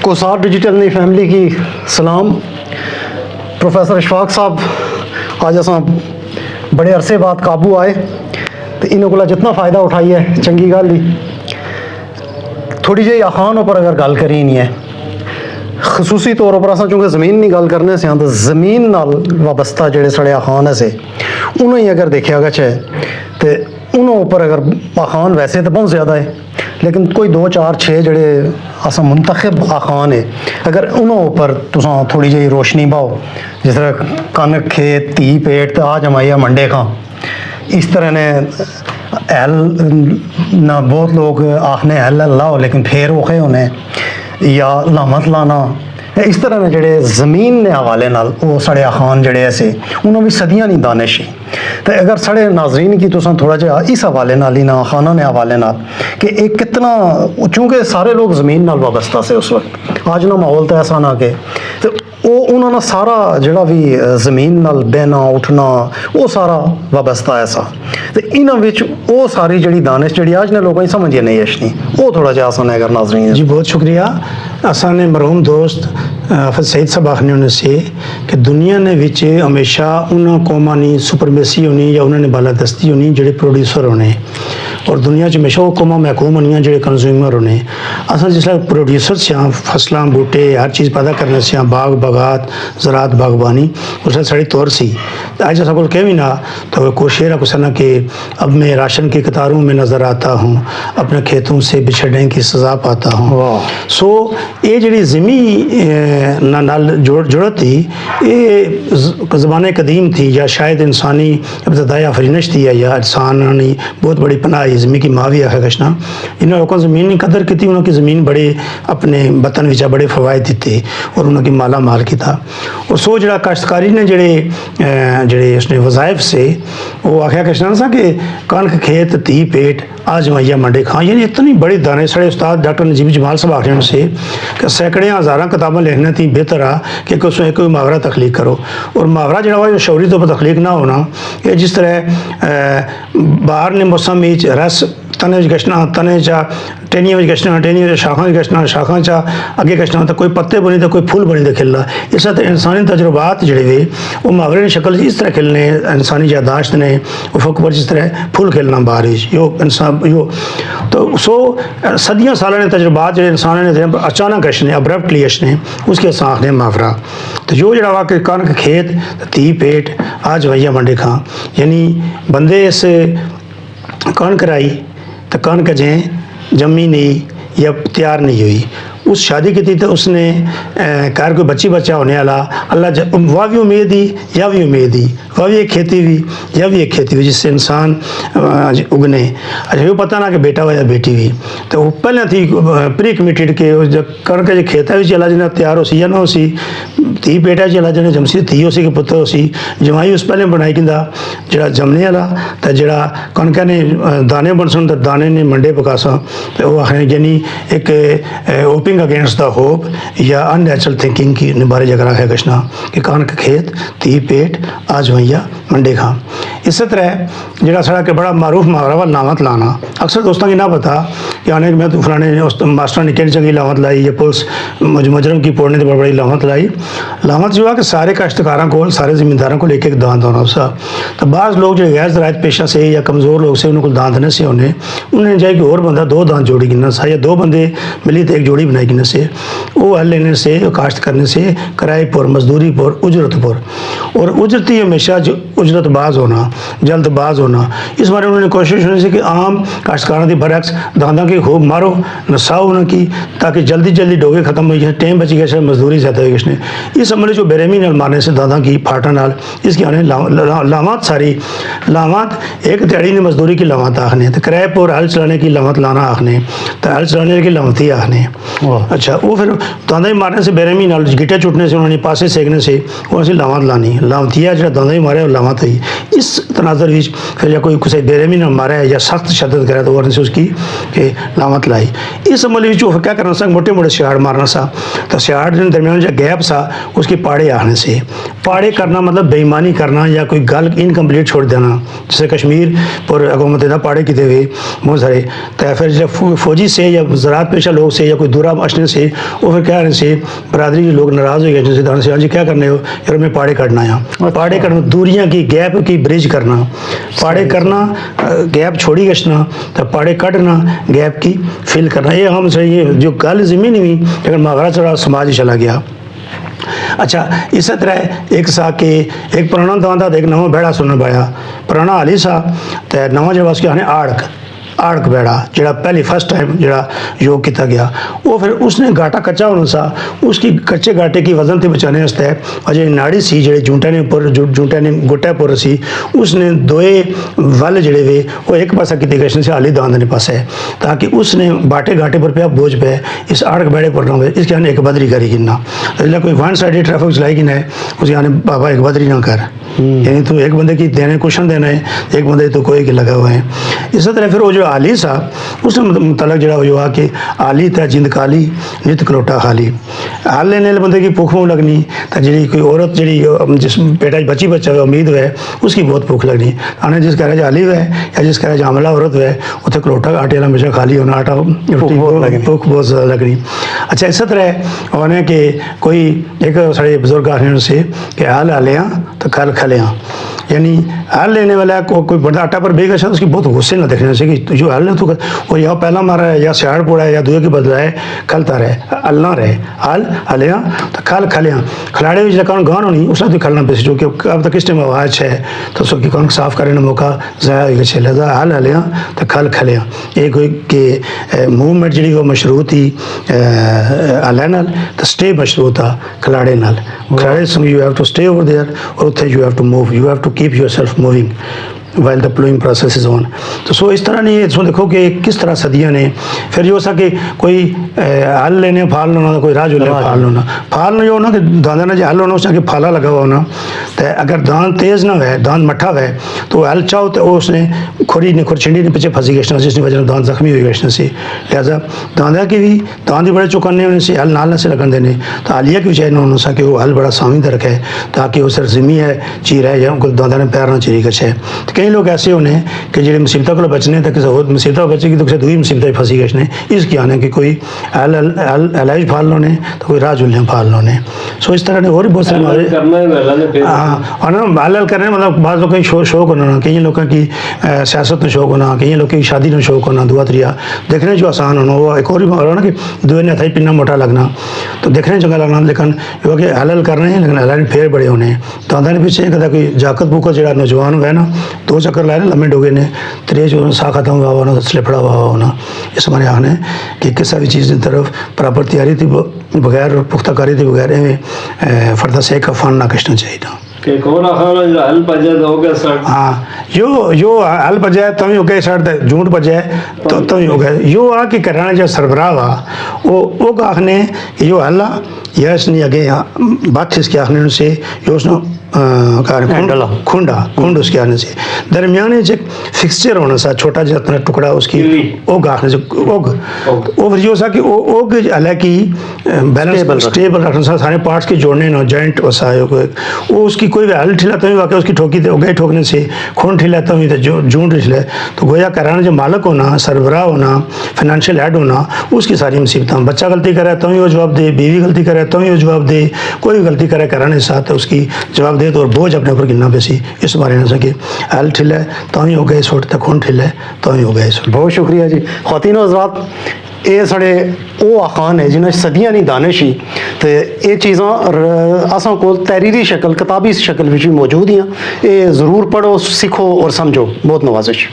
कोसार digital नी family की सलाम। Professor Ishfaq साहब अज अस बड़े अरसे बाद काबू आए तो इन्हों को जितना फ़ायदा उठाइए चंगी गल ही। थोड़ी जी आखान उपर अगर गल करी नहीं है खसूसी तौर पर अस चूँकि ज़मीन नहीं गल करने से तो ज़मीन नाल वाबस्ता जोड़े साढ़े आखान से उन्होंने अगर देखा गया तो उन्होंने उपर अगर आखान वैसे तो बहुत ज़्यादा है लेकिन कोई 2 4 6 जोड़े अस मुंतखब आखान है अगर उन्होंने उपर तुस थोड़ी जी रोशनी पाओ जिस तरह कनक खेत धी पेट तो आ जमाइया मंडे खां इस तरह ने हैल ना बहुत लोग आखने हैल लाओ लेकिन फिर औखे होने या लामत लाना इस तरह ने जोड़े ज़मीन के हवाले नाल वो साढ़े आखान जोड़े ऐसे उन्होंने भी सदियां नहीं दानिश ही। तो अगर साढ़े नाजरीन की तुस थोड़ा जहा इस हवाले नाल ही ना खाना ने हवाले नाल कि एक कितना चूँकि सारे लोग ज़मीन नाल वाबस्ता से उस वक्त आज ना माहौल तो ऐसा ना कि तो वो उन्होंने सारा जोड़ा भी ज़मीन नाल बहना उठना वो सारा वाबस्ता ऐसा तो इन्हों वो सारी जी दानिश जी आज ने लोगों की समझ नहीं अचनी वो थोड़ा जहा आसान है अगर नाजरीन जी बहुत शुक्रिया। असाने मरहूम दोस्त हाफिज़ सईद साहब आखने होने से कि दुनिया ने विच हमेशा उन्होंने कौमां ने सुपरमेसी होनी या उन्होंने बालादस्ती होनी जोड़े प्रोड्यूसर होने और दुनिया च हमेशा वो कौमां महकूम होनियां जोड़े कंज्यूमर होने। अस जिसलै प्रोड्यूसर से फसलां बूटे हर चीज़ पैदा करने से बाग बागात ज़रात बागबानी उसमें साड़ी तौर सी आज ऐसा कोई कह भी ना तो कोई शेर कुछ ना कि अब मैं राशन की कतारों में नज़र आता हूँ अपने खेतों से बिछड़ने की सज़ा पाता हूँ। सो ये जी ज़मी नाल जुड़त थी ये ज़बान कदीम थी या शायद इंसानी इब्तदाई आफरीनश थी या इंसानी बहुत बड़ी पनाह ज़मीन की माँ भी आखा कशना इन्होंने लोगों ज़मीन की कदर की थी उन्होंने ज़मीन बड़े अपने वतन विचा बड़े फ़वायद दिते और उन्होंने माला माल किया। और सो जरा काश्तकारी ने जड़े उसने वज़ाइफ से वो आख्या कशना सा कि कनक खेत धी पेट आज मैया मंडे खां यानी इतनी बड़ी दाने साढ़े उस्ताद डॉक्टर नजीब जमाल साहब आखने से कि सैकड़े हज़ार किताबें लिखने थी बेहतर आ कि उसमें एक मुहावरा तख्लीक करो और मुहावरा जो है शौरी तौर पर तख्लीक ना होना ये जिस तरह बाहर ने मौसम रस तने गशना तने चा टेनिया गशना टेनिया शाखा गशना शाखा चा अगे गशना तो कोई पत्ते बनी तो कोई फूल बनी तो खिलना इस तरह इंसानी तजुर्बात जोड़े वे वो मुहावरे ने शक्ल इस तरह खिलने इंसानी यादाश्त ने उफक पर जिस तरह फूल खिलना बारिश यो इंसान यो तो सो सदियों साल ने तजुर्बात जो इंसान ने अचानक अशने अब्रप्टली अशने उसके साखने मुहावरा तो जो जरा वाकई कनक खेत धी पेट आज भैया मंडे खां यानी बंदे इस कनक राई तो कनक जें जमी नहीं या तैयार नहीं हुई उस शादी की थी तो उसने कार कोई बच्चा होने वाला अल्लाह वह भी उम्मीद ही या भी उम्मीद ही वह भी एक खेती हुई या भी एक खेती हुई जिससे इंसान उगने। अच्छा ये पता ना कि बेटा हुआ या बेटी हुई तो वो पहले थी प्री कमिटेड के जब कनक जो खेता भी चला जिन्हें तैयार हो सी या ना हो सी धी बेटा चला जिन्हें जमसी थी हो सी कि पुत्र हो सी जमाई उस पहले बनाई कि जरा जमने वाला तो जरा कनक ने दाने बन सन तो दाने ने मंडे पकासा तो वो आखने यानी एक ओपिंग अगेंस्ट द होप या अननेचुरल थिंकिंग की बारे जगह है कशना कि कनक खेत धी पेट आज भैया मंडे खां। इसी तरह जरा साढ़ा के बड़ा मारूफ मुहावरा वा लामत लाना अक्सर दोस्तों की ना पता कि आने मैं तो फलाने मास्टर ने किन चंगी लामत लाई या पुलिस मुजरम की पोड़ने तो बड़ी लामत लाई। लामत जो है कि सारे काश्तकारों को सारे ज़मींदारों को लेके एक दान दोना उसका तो बाज़ लोग जो गैर ज़रायत पेशा से या कमज़ोर लोग से उनको दान देने से उन्हें जाए कि और बंदा 2 दान जोड़ी गिनना सा या 2 बंदे मिली तो एक जोड़ी बनाई गिनने से वो हल लेने से काश्त करने से किराए पर मजदूरी पर उजरत पर और उजरती हमेशा जो उजरतबाज होना जल्दबाज होना इस बारे उन्होंने कोशिश होने से कि आम काश्तकारों की बरक्स दादा की खूब मारो नसाओ न की ताकि जल्दी जल्दी डोगे खत्म हो गए टाइम बची गया मजदूरी ज़्यादा हुई इसने इस अमले जो बेरहमी नाल मारने से दादा की फाटा नाल इसकी आने लामत सारी लामत एक दिहाड़ी ने मजदूरी की लामत आखने तो किराए पर हल चलाने की लामत लाना आखने तो हल चलाने की लामती आखने। अच्छा वो फिर दादा ही मारने से बेरहमी नाल गिटे चुटने से उन्होंने पासे सेकने से उन्होंने लामत लानी लामतिया जो दादा ही मारे और लामत हुई इस तनाजर फिर या कोई किसी बेरहमी नाल मारा है या सख्त शदत करे तो उन्होंने उसकी कि लामत लाई। इस अमल में क्या करना सा, मोटे मोटे सियाड़ मारना सा, तो सियाड़ के दरमियान जो गैप सा उसकी पाड़े आने से, पाड़े करना मतलब बेईमानी करना या कोई गल इनकम्प्लीट छोड़ देना। जैसे कश्मीर पर हुकूमत ने पाड़े किए हुए बहुत सारे, तो फिर जब फौजी से या ज़रात पेशा लोग से या कोई दूरा अशने से वो फिर क्या से बरादरी के लोग नाराज़ हो गए, जैसे दान से जी क्या करने हो यार, मैं पाड़े काटना है। पाड़े करना दूरियां की गैप की ब्रिज करना, पाड़े करना गैप छोड़ी गछना, तो पाड़े कटना गैप की फिल करना। ये हम सही जो गल ज़मीन हुई लेकिन मागरा चढ़ा समाज ही चला गया। अच्छा, इस तरह एक सा के एक पुराना दांदा एक नवा बेड़ा सुनने पाया, पुराना हाली सा तो नवा जो उसके आने आड़क बेड़ा जरा पहली फर्स्ट टाइम जरा योग किया गया, वो फिर उसने गाटा कच्चा होना सा, उसकी कच्चे गाटे की वजन से बचाने वास्ते अजय नाड़ी सी जेडे जूंटे ने उपर जूंटे ने गुट्टे पर सी, उसने दोए वल जड़े वे वो एक पासा की गए से हाली दांद ने पास है, ताकि उसने बाटे घाटे पर पे बोझ पे इस आड़क बेड़े पर ना हो, इसके आने एक बदरी करी गिनना, इसलिए कोई वन साइडेड ट्रैफिक चलाई गिना है उसके आने बाबा एक बदरी ना कर, यानी तो एक बंदे की देने कुशन देना है, एक बंदे तो कोई के लगा हुआ है। इस तरह फिर वो जो आली सा उसने मुतलक जरा जो आ कि आली था जिंद काली नित कलोटा खाली, हाल लेने वाले बंदे की भूख मुँह लगनी, तो जी कोई औरत जी जिस पेटा बच्ची बच्चा है उम्मीद है उसकी बहुत भूख लगनी, आने जिस घर आली है या जिस घर हमला औरत है उत्थे कलोटा आटे वाला हमेशा खाली होना, आटा भूख बहुत ज़्यादा लगनी। अच्छा, इस तरह उन्हें कि कोई एक साढ़े बुजुर्ग आने से कि हाल हालियाँ तो कल खलियाँ, यानी हाल लेने वाला को कोई बड़ा आटा पर बेगा शायद उसकी बहुत गुस्से ना देखने से कि जो हाल है तो वो या पहला मारा है या सियाड़ पोड़ा है या दूसरे की बदला है, खलता रहे अल्लाह रहे हाल हलियाँ तो खल खलियाँ, खिलाड़े भी जब गान होनी उसने तो खलना पे जो कि अब तक किस टाइम आवाज़ है तो उसकी कौन साफ करने मौका ज़ाया हो गया, लिहाजा हाल हलियाँ तो खल खलियाँ। एक कि मूवमेंट जी वो मशरूत ही हलै नाल तो स्टे मशरूत आ खिलाड़े नाल, खिलाड़े संग you have to stay over there और उत्थे you have to move, you have to keep yourself moving while the ploughing process is on. तो सो इस तरह नहीं सो देखो कि किस तरह सदियाँ ने फिर जो सा कि कोई हल लेने फाल होना, कोई राह जो ले फाल होना, फाल जो होना कि दांदा ने जो हल होना उसने फाला लगा हुआ होना, तो अगर दांद तेज़ ना है दांद मट्ठा है तो हल चाहो तो उसने खोरी ने खुरचिंडी ने पीछे फंसी गए जिसकी वजह से दांद जख्मी हुई गए से, लिहाजा दांदा की भी दांद ही बड़े चुकाने होने से हल नाल से लगन देने, तो आलिया की वजह होना सा कि वो हल बड़ा सामी रखे ताकि वो सिर्फ ज़मी है चीर है या दांदा ने पैर ना चीरी कछे। कई लोग ऐसे होने कि जो मुसीबत को बचने तक होर मुसीबत बचेगी तो किसी दूसरी मुसीबत फंसी गए ने, इसके आने कि कोई एलाइज फाल लोने तो कोई राह जुल्ले फाल लोने। सो इस तरह ने और भी बहुत सारे हाँ और ना हाल करने मतलब बाद लोग शौक होना, कई लोगों की सियासत में शौक होना, कई लोगों की शादी में शौक होना, दुआ तरिया देखने जो आसान होना, वो एक और भी होना कि दुए ने था पिन्ना मोटा लगना तो देखने चंगा लगना, लेकिन वो कि हल कर रहे हैं लेकिन हल फेर बड़े होने, तो आंदा ने पीछे कदा कोई जाकत बुकत जो नौजवान हुआ है ना 2 चक्कर लाए लम्बे डोगे ने त्रे जो सा खत्म हुआ होना स्लिपड़ा हुआ होना, इस हमारे आने कि किसी भी चीज़ की तरफ प्रॉपर तैयारी थी बगैर पुख्ता कारी थी बगैर फर्दा से का फन ना कशना चाहिए ना हाँ यो हल बजाए तभी हो गए सर झूठ बजाए तो तभी हो गए यो आ कि कराना जो सरबराह वा वो आखने यो हल आ या इसने अगे बात इसके आखने से यो उसने खुंड उसके आने से दरमियाने जो फिक्सचर होना सा छोटा जितना टुकड़ा उसकी ओग आखने से ओग फिर जो सा कि ओग हालांकि बैलेंस स्टेबल रखना सा सारे पार्ट्स के जोड़ने ना जॉइंट वसा वो उसकी कोई भी हल ठिलाता हुई वाकई उसकी ठोकी थे गए ठोकने से खून ठिलाता हुई तो जून ठिले तो गोया कराना जो मालक होना सरबराह होना फाइनेंशियल हेड होना उसकी सारी मुसीबत, बच्चा गलती करे तो ही वो जवाब दे, बीवी गलती करे तो ही वो जवाब दे, कोई भी गलती करे कराने साथ उसकी जवाब दे तो और बोझ अपने ऊपर गिनना पैसी इस बारे में सके हल ठिले तो ही हो गए सोट तक खून ठिले तो ही हो गए। बहुत शुक्रिया जी ख़वातीन हज़रात, ये साढ़े वो आखान है जिन्हें सदियां नहीं दानिश ही तो ये चीज़ा असा को तहरीरी शक्ल किताबी शक्ल में मौजूद ही ये ज़रूर पढ़ो सीखो और समझो। बहुत नवाजिश।